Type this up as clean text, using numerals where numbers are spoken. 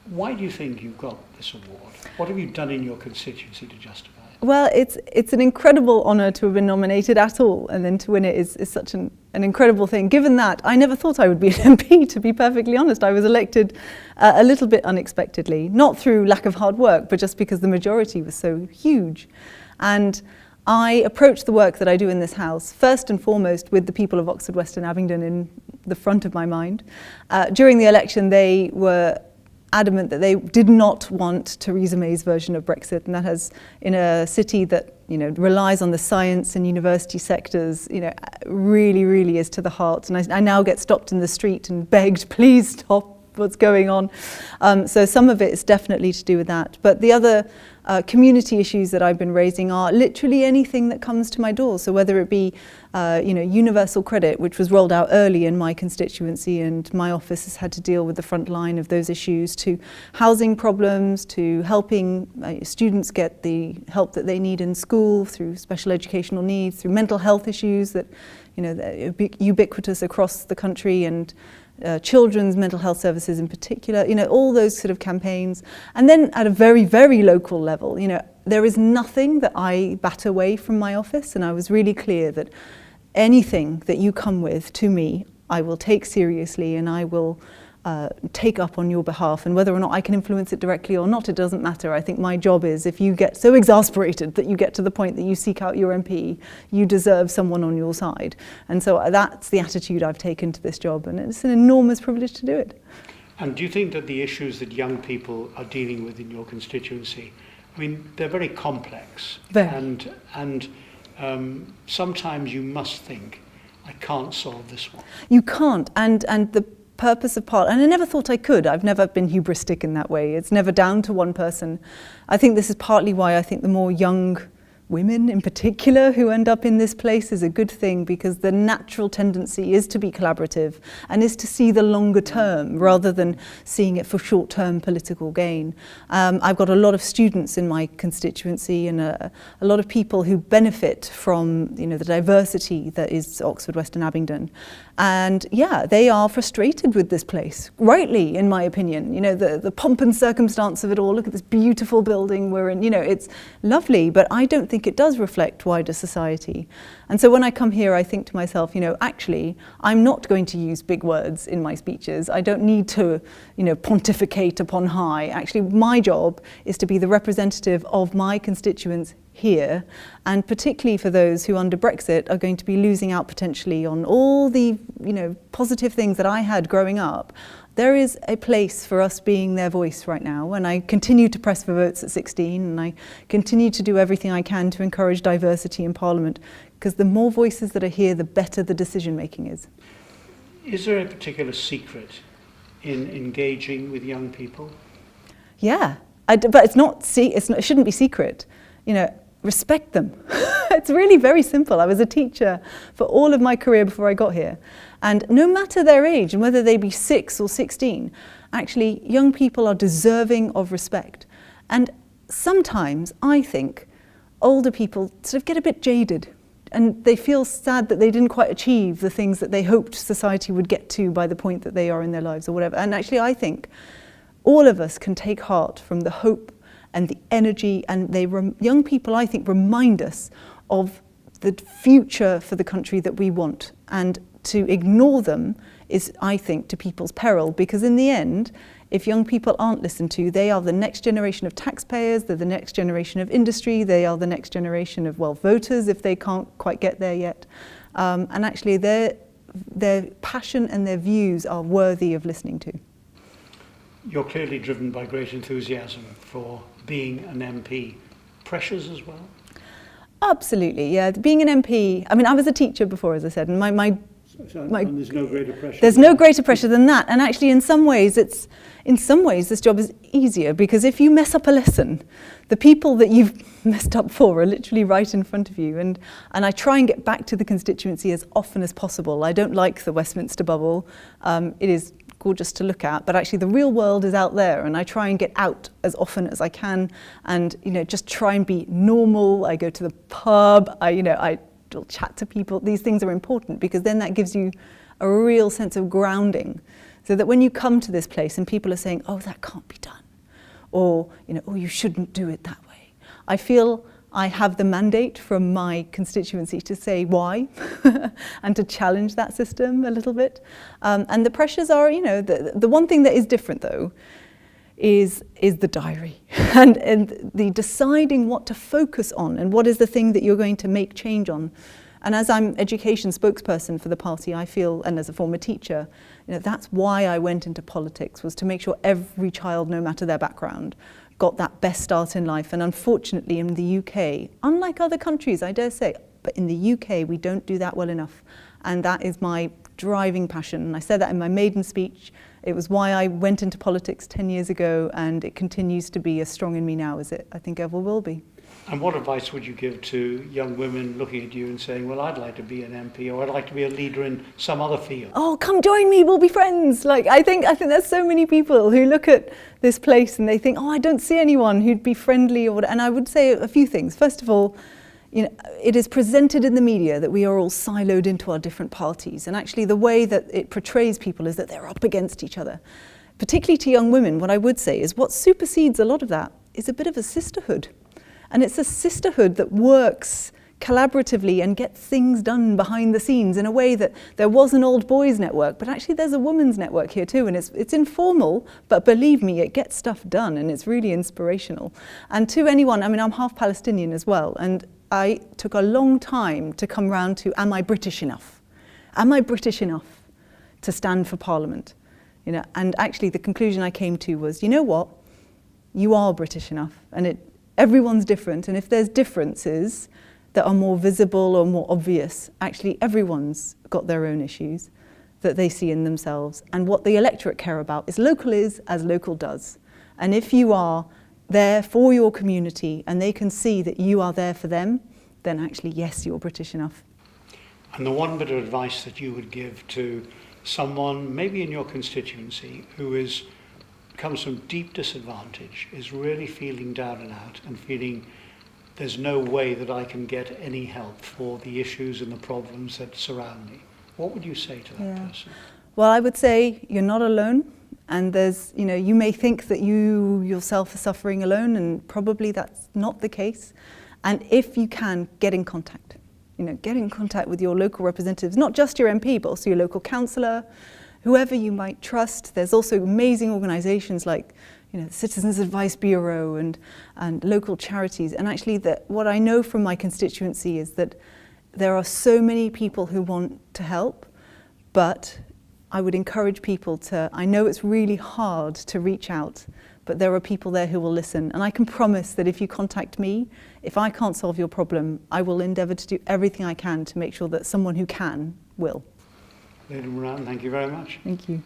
Why do you think you got this award? What have you done in your constituency to justify it? Well, it's an incredible honour to have been nominated at all, and then to win it is such an incredible thing. Given that, I never thought I would be an MP, to be perfectly honest. I was elected a little bit unexpectedly, not through lack of hard work, but just because the majority was so huge. And I approach the work that I do in this House, first and foremost, with the people of Oxford, West and Abingdon in the front of my mind. During the election, they were adamant that they did not want Theresa May's version of Brexit, and that has, in a city that relies on the science and university sectors, really is to the heart. And I now get stopped in the street and begged, please stop what's going on. So some of it is definitely to do with that. But the other community issues that I've been raising are literally anything that comes to my door. So whether it be universal credit, which was rolled out early in my constituency, and my office has had to deal with the front line of those issues, to housing problems, to helping students get the help that they need in school through special educational needs, through mental health issues that that are ubiquitous across the country, and children's mental health services in particular, all those sort of campaigns. And then at a very, very local level, there is nothing that I bat away from my office, and I was really clear that anything that you come with to me, I will take seriously, and I will take up on your behalf. And whether or not I can influence it directly or not, it doesn't matter. I think my job is, if you get so exasperated that you get to the point that you seek out your MP, you deserve someone on your side. And so that's the attitude I've taken to this job, and it's an enormous privilege to do it. And do you think that the issues that young people are dealing with in your constituency, they're very complex. Very. And sometimes you must think, I can't solve this one. You can't, and the purpose of and I never thought I could. I've never been hubristic in that way. It's never down to one person. I think this is partly why I think the more young women in particular who end up in this place is a good thing, because the natural tendency is to be collaborative and is to see the longer term rather than seeing it for short-term political gain. I've got a lot of students in my constituency, and a lot of people who benefit from the diversity that is Oxford, West and Abingdon. And yeah, they are frustrated with this place, rightly, in my opinion. The pomp and circumstance of it all. Look at this beautiful building we're in. It's lovely, but I don't think it does reflect wider society. And so when I come here, I think to myself, actually, I'm not going to use big words in my speeches. I don't need to, pontificate upon high. Actually, my job is to be the representative of my constituents here, and particularly for those who under Brexit are going to be losing out potentially on all the positive things that I had growing up. There is a place for us being their voice right now, and I continue to press for votes at 16, and I continue to do everything I can to encourage diversity in Parliament, because the more voices that are here, the better the decision making is. Is there a particular secret in engaging with young people? Yeah, but it shouldn't be secret. Respect them. It's really very simple. I was a teacher for all of my career before I got here. And no matter their age, and whether they be 6 or 16, actually young people are deserving of respect. And sometimes I think older people sort of get a bit jaded, and they feel sad that they didn't quite achieve the things that they hoped society would get to by the point that they are in their lives or whatever. And actually I think all of us can take heart from the hope and the energy, and young people, I think, remind us of the future for the country that we want. And to ignore them is, I think, to people's peril, because in the end, if young people aren't listened to, they are the next generation of taxpayers, they're the next generation of industry, they are the next generation of, voters if they can't quite get there yet. And actually their passion and their views are worthy of listening to. You're clearly driven by great enthusiasm for being an MP. Pressures as well? Absolutely, yeah. Being an MP, I was a teacher before, as I said, and and there's no greater pressure. There's no greater pressure than that. And actually, in some ways, this job is easier, because if you mess up a lesson, the people that you've messed up for are literally right in front of you. And I try and get back to the constituency as often as possible. I don't like the Westminster bubble. It is gorgeous to look at, but actually the real world is out there, and I try and get out as often as I can, and just try and be normal. I go to the pub, I chat to people. These things are important, because then that gives you a real sense of grounding. So that when you come to this place and people are saying, oh, that can't be done, or, oh, you shouldn't do it that way, I feel I have the mandate from my constituency to say why and to challenge that system a little bit. And the pressures are, the one thing that is different though is the diary and the deciding what to focus on and what is the thing that you're going to make change on. And as I'm education spokesperson for the party, I feel, and as a former teacher, that's why I went into politics, was to make sure every child, no matter their background, got that best start in life. And unfortunately in the UK, unlike other countries, I dare say, but in the UK we don't do that well enough. And that is my driving passion. And I said that in my maiden speech. It was why I went into politics 10 years ago, and it continues to be as strong in me now as it I think ever will be. And what advice would you give to young women looking at you and saying, well, I'd like to be an MP, or I'd like to be a leader in some other field? Oh, come join me, we'll be friends. I think there's so many people who look at this place and they think, oh, I don't see anyone who'd be friendly. And I would say a few things. First of all, it is presented in the media that we are all siloed into our different parties. And actually the way that it portrays people is that they're up against each other. Particularly to young women, what I would say is what supersedes a lot of that is a bit of a sisterhood. And it's a sisterhood that works collaboratively and gets things done behind the scenes in a way that there was an old boys network, but actually there's a women's network here too, and it's informal, but believe me, it gets stuff done and it's really inspirational. And to anyone, I'm half Palestinian as well, and I took a long time to come round to, am I British enough? Am I British enough to stand for Parliament? And actually the conclusion I came to was, you know what? You are British enough, and everyone's different, and if there's differences that are more visible or more obvious, actually everyone's got their own issues that they see in themselves. And what the electorate care about is as local does. And if you are there for your community and they can see that you are there for them, then actually, yes, you're British enough. And the one bit of advice that you would give to someone, maybe in your constituency, who comes from deep disadvantage, is really feeling down and out and feeling there's no way that I can get any help for the issues and the problems that surround me, what would you say to that person? Well, I would say you're not alone, and there's, you may think that you yourself are suffering alone, and probably that's not the case. And if you can, get in contact. Get in contact with your local representatives, not just your MP, but also your local councillor, whoever you might trust. There's also amazing organisations like the Citizens Advice Bureau and local charities. And actually what I know from my constituency is that there are so many people who want to help, but I would encourage people I know it's really hard to reach out, but there are people there who will listen. And I can promise that if you contact me, if I can't solve your problem, I will endeavour to do everything I can to make sure that someone who can will. Layla Moran, thank you very much. Thank you.